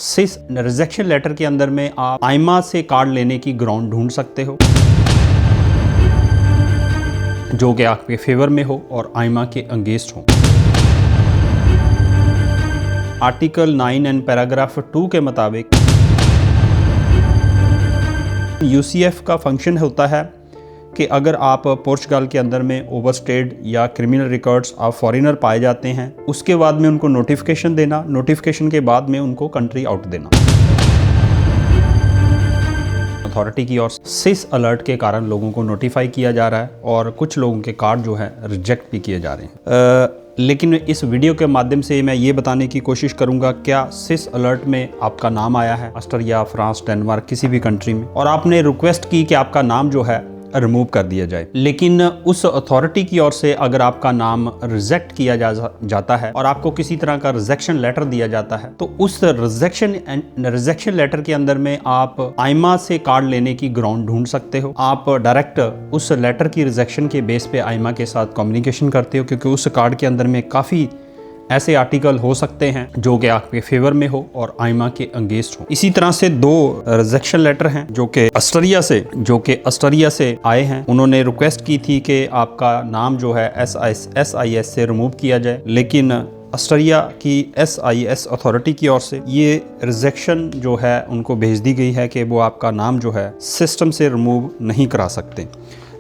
सिस rejection letter के अंदर में आप आइमा से कार्ड लेने की ग्राउंड ढूंढ सकते हो जो कि आपके फेवर में हो और आइमा के अगेंस्ट हो। आर्टिकल 9 एंड पैराग्राफ 2 के मुताबिक यूसीएफ का फंक्शन होता है कि अगर आप पोर्चुगल के अंदर में ओवरस्टेड या क्रिमिनल रिकॉर्ड्स आप फॉरेनर पाए जाते हैं, उसके बाद में उनको नोटिफिकेशन देना, नोटिफिकेशन के बाद में उनको कंट्री आउट देना। अथॉरिटी की ओर सिस अलर्ट के कारण लोगों को नोटिफाई किया जा रहा है और कुछ लोगों के कार्ड जो है रिजेक्ट भी किए जा रहे हैं। लेकिन इस वीडियो के माध्यम से मैं ये बताने की कोशिश करूंगा, क्या सिस अलर्ट में आपका नाम आया है ऑस्ट्रेलिया, फ्रांस, डेनमार्क, किसी भी कंट्री में, और आपने रिक्वेस्ट की कि आपका नाम जो है रिमूव कर दिया जाए, लेकिन उस अथॉरिटी की ओर से अगर आपका नाम रिजेक्ट किया जाता है और आपको किसी तरह का रिजेक्शन लेटर दिया जाता है, तो उस रिजेक्शन लेटर के अंदर में आप आइमा से कार्ड लेने की ग्राउंड ढूंढ सकते हो। आप डायरेक्ट उस लेटर की रिजेक्शन के बेस पे आइमा के साथ कम्युनिकेशन करते हो, क्योंकि उस कार्ड के अंदर में काफ़ी ऐसे आर्टिकल हो सकते हैं जो कि आपके फेवर में हो और आइमा के अगेंस्ट हो। इसी तरह से 2 रिजेक्शन लेटर हैं जो कि ऑस्ट्रेलिया से आए हैं। उन्होंने रिक्वेस्ट की थी कि आपका नाम जो है SIS से रिमूव किया जाए, लेकिन ऑस्ट्रेलिया की SIS अथॉरिटी की ओर से ये रिजेक्शन जो है उनको भेज दी गई है कि वो आपका नाम जो है सिस्टम से रिमूव नहीं करा सकते।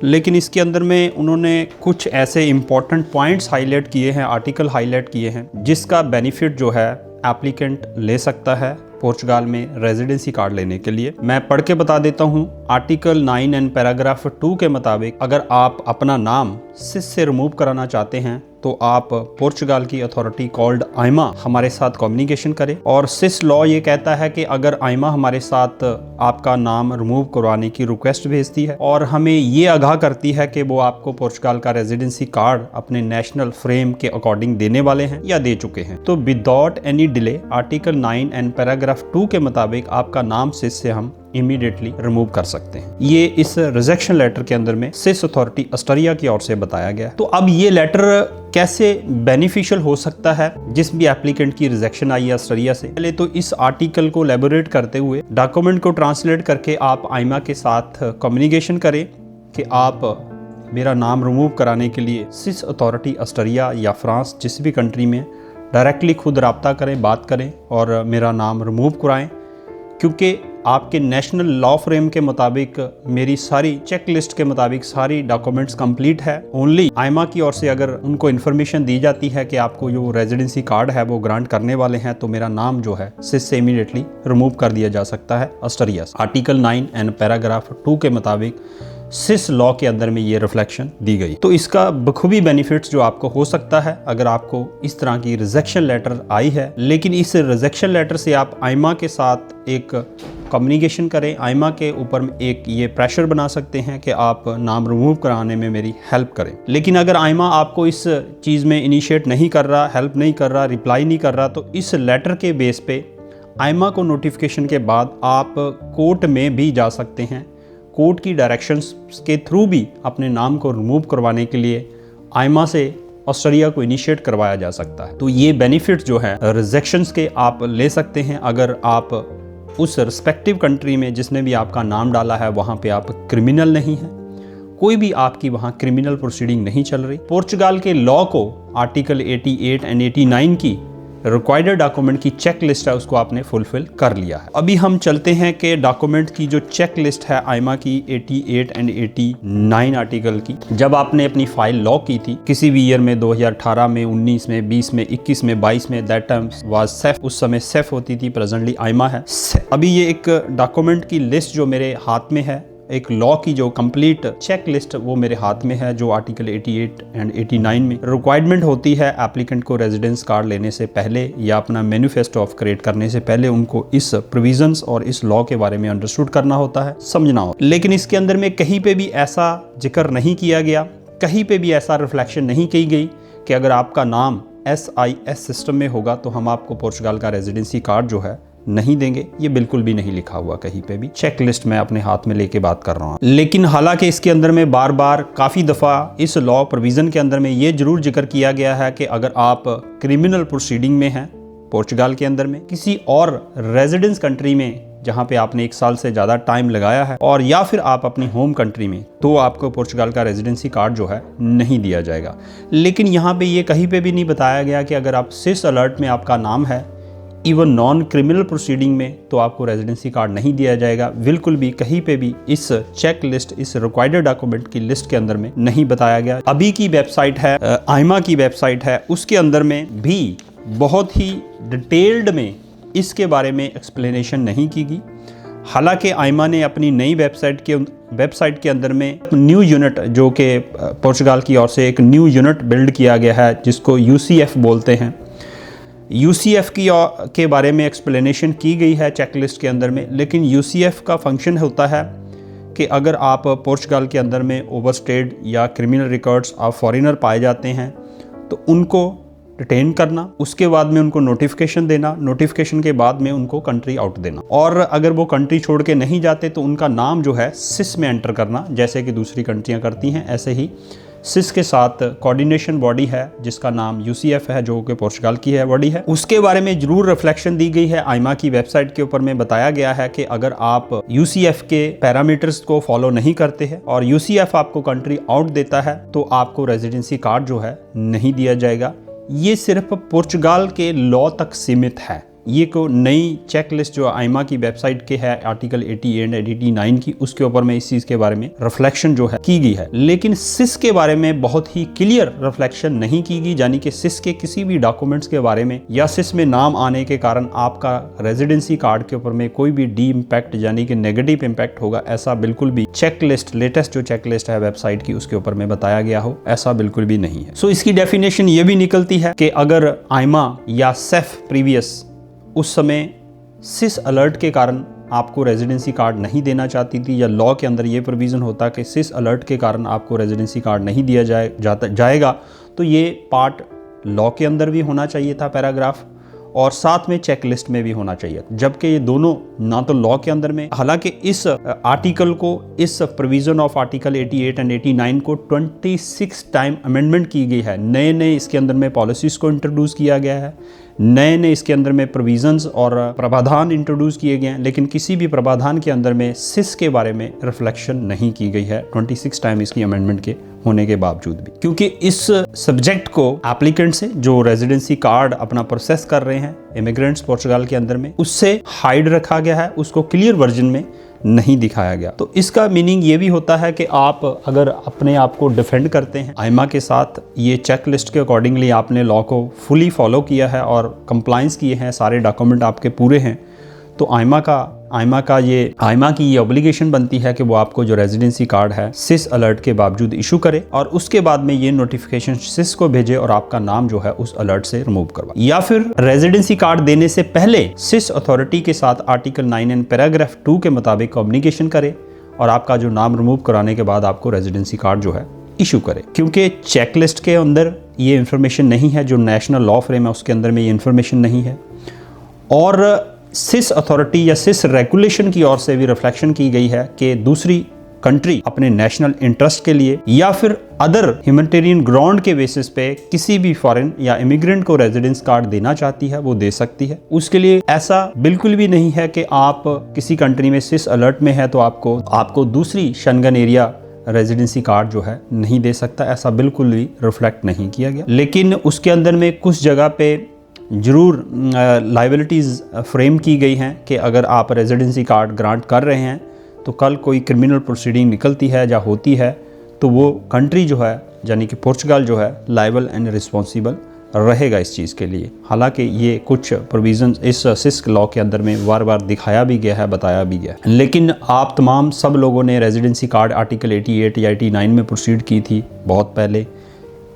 लेकिन इसके अंदर में उन्होंने कुछ ऐसे इम्पॉर्टेंट पॉइंट्स हाईलाइट किए हैं, आर्टिकल हाईलाइट किए हैं, जिसका बेनिफिट जो है एप्लीकेंट ले सकता है पोर्चुगल में रेजिडेंसी कार्ड लेने के लिए। मैं पढ़ के बता देता हूँ। आर्टिकल 9 एंड पैराग्राफ 2 के मुताबिक अगर आप अपना नाम सिस से रिमूव कराना चाहते हैं तो आप पोर्चुगल की अथॉरिटी कॉल्ड आइमा हमारे साथ कम्युनिकेशन करें। और सिस लॉ ये कहता है कि अगर आइमा हमारे साथ आपका नाम रिमूव करवाने की रिक्वेस्ट भेजती है और हमें ये आगाह करती है कि वो आपको पोर्चुगल का रेजिडेंसी कार्ड अपने नेशनल फ्रेम के अकॉर्डिंग देने वाले हैं या दे चुके हैं, तो without any delay article 9 and paragraph 2 के मुताबिक आपका नाम सिस से हम इमीडिएटली रिमूव कर सकते हैं। ये इस रिजेक्शन लेटर के अंदर में सिस अथॉरिटी ऑस्ट्रेलिया की ओर से बताया गया। तो अब ये लेटर कैसे बेनिफिशियल हो सकता है जिस भी एप्लीकेंट की रिजेक्शन आई है ऑस्ट्रेलिया से? पहले तो इस आर्टिकल को एलैबोरेट करते हुए डॉक्यूमेंट को ट्रांसलेट करके आप आइमा के साथ कम्युनिकेशन करें कि आप मेरा नाम रिमूव कराने के लिए सिस अथॉरिटी ऑस्ट्रेलिया या फ्रांस जिस भी कंट्री में डायरेक्टली खुद रब्ता करें, बात करें और मेरा नाम रिमूव कराएं, क्योंकि आपके नेशनल लॉ फ्रेम के मुताबिक मेरी सारी चेक लिस्ट के मुताबिक सारी डॉक्यूमेंट्स कंप्लीट है। ओनली आइमा की ओर से अगर उनको इन्फॉर्मेशन दी जाती है कि आपको जो रेजिडेंसी कार्ड है वो ग्रांट करने वाले हैं, तो मेरा नाम जो है सिस से इमीडिएटली रिमूव कर दिया जा सकता है ऑस्ट्रेलिया से। आर्टिकल 9 एंड पैराग्राफ 2 के मुताबिक सिस लॉ के अंदर में ये रिफ्लेक्शन दी गई। तो इसका बखूबी बेनिफिट्स जो आपको हो सकता है अगर आपको इस तरह की रिजेक्शन लेटर आई है। लेकिन इस रिजेक्शन लेटर से आप आइमा के साथ एक कम्युनिकेशन करें, आइमा के ऊपर एक ये प्रेशर बना सकते हैं कि आप नाम रिमूव कराने में मेरी हेल्प करें। लेकिन अगर आइमा आपको इस चीज़ में इनिशिएट नहीं कर रहा, हेल्प नहीं कर रहा, रिप्लाई नहीं कर रहा, तो इस लेटर के बेस पे आइमा को नोटिफिकेशन के बाद आप कोर्ट में भी जा सकते हैं। कोर्ट की डायरेक्शंस के थ्रू भी अपने नाम को रिमूव करवाने के लिए आइमा से ऑस्ट्रेलिया को इनिशिएट करवाया जा सकता है। तो ये बेनिफिट जो है रिजेक्शंस के आप ले सकते हैं अगर आप उस रिस्पेक्टिव कंट्री में जिसने भी आपका नाम डाला है वहाँ पे आप क्रिमिनल नहीं हैं, कोई भी आपकी वहाँ क्रिमिनल प्रोसीडिंग नहीं चल रही। पोर्चुगल के लॉ को आर्टिकल 88 एंड 89 की रिक्वायर्ड डॉक्यूमेंट की चेक लिस्ट है उसको आपने फुलफिल कर लिया है। अभी हम चलते हैं कि डॉक्यूमेंट की जो चेक लिस्ट है आइमा की 88 एंड 89 आर्टिकल की, जब आपने अपनी फाइल लॉ की थी किसी भी ईयर में, 2018 में, 19 में, 20 में, 21 में, 22 में, दैट टाइम वाज सेफ, उस समय सेफ होती थी, प्रेजेंटली आइमा है। अभी ये एक डॉक्यूमेंट की लिस्ट जो मेरे हाथ में है, एक लॉ की जो कंप्लीट चेक लिस्ट वो मेरे हाथ में है, जो आर्टिकल 88 एंड 89 में रिक्वायरमेंट होती है एप्लीकेंट को रेजिडेंस कार्ड लेने से पहले या अपना मैनिफेस्टो ऑफ क्रिएट करने से पहले उनको इस प्रोविजंस और इस लॉ के बारे में अंडरस्टूड करना होता है, समझना होता है। लेकिन इसके अंदर में कहीं पे भी ऐसा जिक्र नहीं किया गया, कहीं पे भी ऐसा रिफ्लेक्शन नहीं की गई कि अगर आपका नाम SIS सिस्टम में होगा तो हम आपको पोर्चुगल का रेजिडेंसी कार्ड जो है नहीं देंगे। ये बिल्कुल भी नहीं लिखा हुआ कहीं पे भी। चेक लिस्ट मैं अपने हाथ में लेके बात कर रहा हूँ। लेकिन हालांकि इसके अंदर में बार बार काफ़ी दफ़ा इस लॉ प्रोविज़न के अंदर में ये जरूर जिक्र किया गया है कि अगर आप क्रिमिनल प्रोसीडिंग में हैं पोर्चुगाल के अंदर में, किसी और रेजिडेंस कंट्री में जहां पे आपने 1 साल से ज़्यादा टाइम लगाया है, और या फिर आप अपनी होम कंट्री में, तो आपको पोर्चुगाल का रेजिडेंसी कार्ड जो है नहीं दिया जाएगा। लेकिन यहाँ पे ये कहीं पे भी नहीं बताया गया कि अगर आप सिस अलर्ट में आपका नाम है, इवन नॉन क्रिमिनल प्रोसीडिंग में, तो आपको रेजिडेंसी कार्ड नहीं दिया जाएगा। बिल्कुल भी कहीं पे भी इस चेक लिस्ट, इस रिक्वायर्ड डॉक्यूमेंट की लिस्ट के अंदर में नहीं बताया गया। अभी की वेबसाइट है, आइमा की वेबसाइट है, उसके अंदर में भी बहुत ही डिटेल्ड में इसके बारे में एक्सप्लेनेशन नहीं की गई। हालांकि आइमा ने अपनी नई वेबसाइट के अंदर में न्यू यूनिट, जो कि पोर्चुगाल की ओर से एक न्यू यूनिट बिल्ड किया गया है, जिसको यूसीएफ बोलते हैं, यूसीएफ के बारे में एक्सप्लेनेशन की गई है चेकलिस्ट के अंदर में। लेकिन यूसीएफ का फंक्शन होता है कि अगर आप पोर्चुगाल के अंदर में ओवरस्टेड या क्रिमिनल रिकॉर्ड्स आप फॉरेनर पाए जाते हैं, तो उनको डिटेन करना, उसके बाद में उनको नोटिफिकेशन देना, नोटिफिकेशन के बाद में उनको कंट्री आउट देना, और अगर वो कंट्री छोड़ के नहीं जाते तो उनका नाम जो है सिस में एंटर करना, जैसे कि दूसरी कंट्रियां करती हैं। ऐसे ही सिस के साथ कोऑर्डिनेशन बॉडी है जिसका नाम यूसीएफ है, जो कि पोर्चुगाल की है बॉडी है, उसके बारे में जरूर रिफ्लेक्शन दी गई है। आइमा की वेबसाइट के ऊपर में बताया गया है कि अगर आप यूसीएफ के पैरामीटर्स को फॉलो नहीं करते हैं और यूसीएफ आपको कंट्री आउट देता है, तो आपको रेजिडेंसी कार्ड जो है नहीं दिया जाएगा। ये सिर्फ पुर्तगाल के लॉ तक सीमित है। ये को नई चेकलिस्ट जो आइमा की वेबसाइट के है आर्टिकल 88 एंड 89 की, उसके ऊपर में इस चीज़ के बारे में रिफ्लेक्शन जो है की गई है। लेकिन सिस के बारे में बहुत ही क्लियर रिफ्लेक्शन नहीं की गई, यानी कि सिस के किसी भी डॉक्यूमेंट्स के बारे में या सिस में नाम आने के कारण आपका रेजिडेंसी कार्ड के ऊपर में कोई भी डी इम्पैक्ट यानी कि नेगेटिव इम्पैक्ट होगा, ऐसा बिल्कुल भी चेकलिस्ट, लेटेस्ट जो चेकलिस्ट है वेबसाइट की, उसके ऊपर में बताया गया हो, ऐसा बिल्कुल भी नहीं है। सो इसकी डेफिनेशन ये भी निकलती है कि अगर आइमा या सेफ प्रीवियस उस समय सिस अलर्ट के कारण आपको रेजिडेंसी कार्ड नहीं देना चाहती थी, या लॉ के अंदर ये प्रोविज़न होता कि सिस अलर्ट के कारण आपको रेजिडेंसी कार्ड नहीं दिया जाएगा, तो ये पार्ट लॉ के अंदर भी होना चाहिए था पैराग्राफ, और साथ में चेकलिस्ट में भी होना चाहिए, जबकि ये दोनों ना तो लॉ के अंदर में। हालांकि इस आर्टिकल को, इस प्रोविज़न ऑफ आर्टिकल 88 एंड 89 को 26 टाइम अमेंडमेंट की गई है। नए नए इसके अंदर में पॉलिसीज़ को इंट्रोड्यूस किया गया है, नए नए इसके अंदर में प्रोविजंस और प्रावधान इंट्रोड्यूस किए गए हैं, लेकिन किसी भी प्रावधान के अंदर में सिस के बारे में रिफ्लेक्शन नहीं की गई है 26 टाइम इसकी अमेंडमेंट के होने के बावजूद भी, क्योंकि इस सब्जेक्ट को एप्लीकेंट से जो रेजिडेंसी कार्ड अपना प्रोसेस कर रहे हैं इमिग्रेंट्स पोर्चुगाल के अंदर में, उससे हाइड रखा गया है, उसको क्लियर वर्जन में नहीं दिखाया गया। तो इसका मीनिंग ये भी होता है कि आप अगर अपने आप को डिफेंड करते हैं आइमा के साथ, ये चेकलिस्ट के अकॉर्डिंगली आपने लॉ को फुली फॉलो किया है और कंप्लाइंस किए हैं, सारे डॉक्यूमेंट आपके पूरे हैं, तो आइमा की ये ऑब्लिगेशन बनती है कि वो आपको जो रेजिडेंसी कार्ड है सिस अलर्ट के बावजूद इशू करे, और उसके बाद में ये नोटिफिकेशन सिस को भेजे और आपका नाम जो है उस अलर्ट से रिमूव करवाए, या फिर रेजिडेंसी कार्ड देने से पहले सिस अथॉरिटी के साथ आर्टिकल 9 एंड पैराग्राफ 2 के मुताबिक कम्युनिकेशन करे, और आपका जो नाम रिमूव कराने के बाद आपको रेजिडेंसी कार्ड जो है इशू करे। क्योंकि चेकलिस्ट के अंदर ये इन्फॉर्मेशन नहीं है, जो नेशनल लॉ फ्रेम है उसके अंदर में ये इन्फॉर्मेशन नहीं है, और सिस अथॉरिटी या सिस रेगुलेशन की ओर से भी रिफ्लेक्शन की गई है कि दूसरी कंट्री अपने नेशनल इंटरेस्ट के लिए या फिर अदर ह्यूमैनिटेरियन ग्राउंड के बेसिस पे किसी भी फॉरेन या इमिग्रेंट को रेजिडेंस कार्ड देना चाहती है, वो दे सकती है। उसके लिए ऐसा बिल्कुल भी नहीं है कि आप किसी कंट्री में सिस अलर्ट में है तो आपको दूसरी शेंगन एरिया रेजिडेंसी कार्ड जो है नहीं दे सकता, ऐसा बिल्कुल भी रिफ्लेक्ट नहीं किया गया। लेकिन उसके अंदर में कुछ जगह पे जरूर लाइबिलिटीज़ फ्रेम की गई हैं कि अगर आप रेजिडेंसी कार्ड ग्रांट कर रहे हैं तो कल कोई क्रिमिनल प्रोसीडिंग निकलती है या होती है तो वो कंट्री जो है यानी कि पोर्चुगाल जो है लाइबल एंड रिस्पॉन्सिबल रहेगा इस चीज़ के लिए। हालांकि ये कुछ प्रोविजंस इस सिस्क लॉ के अंदर में बार बार दिखाया भी गया है, बताया भी गया है, लेकिन आप तमाम सब लोगों ने रेजिडेंसी कार्ड आर्टिकल 88 या 89 में प्रोसीड की थी बहुत पहले।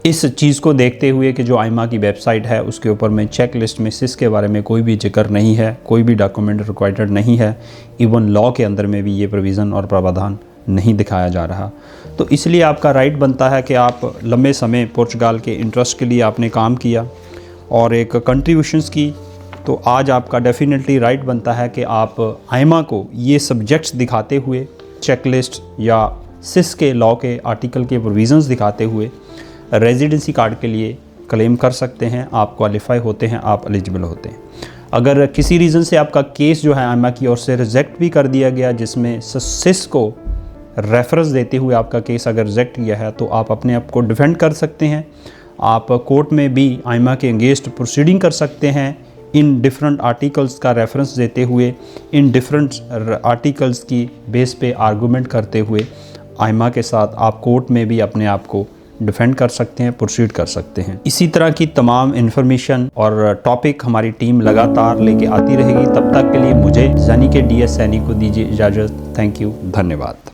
इस चीज़ को देखते हुए कि जो आइमा की वेबसाइट है उसके ऊपर में चेक लिस्ट में सिस के बारे में कोई भी जिक्र नहीं है, कोई भी डॉक्यूमेंट रिक्वायर्ड नहीं है, इवन लॉ के अंदर में भी ये प्रोविज़न और प्रावधान नहीं दिखाया जा रहा, तो इसलिए आपका राइट बनता है कि आप लंबे समय पोर्चुगाल के इंटरेस्ट के लिए आपने काम किया और एक कंट्रीब्यूशंस की, तो आज आपका डेफिनेटली राइट बनता है कि आप आइमा को ये सब्जेक्ट्स दिखाते हुए, चेकलिस्ट या सिस के लॉ के आर्टिकल के प्रोविज़न्स दिखाते हुए रेजिडेंसी कार्ड के लिए क्लेम कर सकते हैं। आप क्वालिफाई होते हैं, आप एलिजिबल होते हैं। अगर किसी रीज़न से आपका केस जो है आइमा की ओर से रिजेक्ट भी कर दिया गया, जिसमें सिस को रेफरेंस देते हुए आपका केस अगर रिजेक्ट किया है, तो आप अपने आप को डिफेंड कर सकते हैं। आप कोर्ट में भी आइमा के अगेंस्ट प्रोसीडिंग कर सकते हैं, इन डिफरेंट आर्टिकल्स का रेफरेंस देते हुए, इन डिफरेंट आर्टिकल्स की बेस पे आर्गूमेंट करते हुए आइमा के साथ आप कोर्ट में भी अपने आप को डिफेंड कर सकते हैं, प्रोसीड कर सकते हैं। इसी तरह की तमाम इन्फॉर्मेशन और टॉपिक हमारी टीम लगातार लेके आती रहेगी। तब तक के लिए मुझे यानी कि DS सैनी को दीजिए इजाज़त। थैंक यू, धन्यवाद।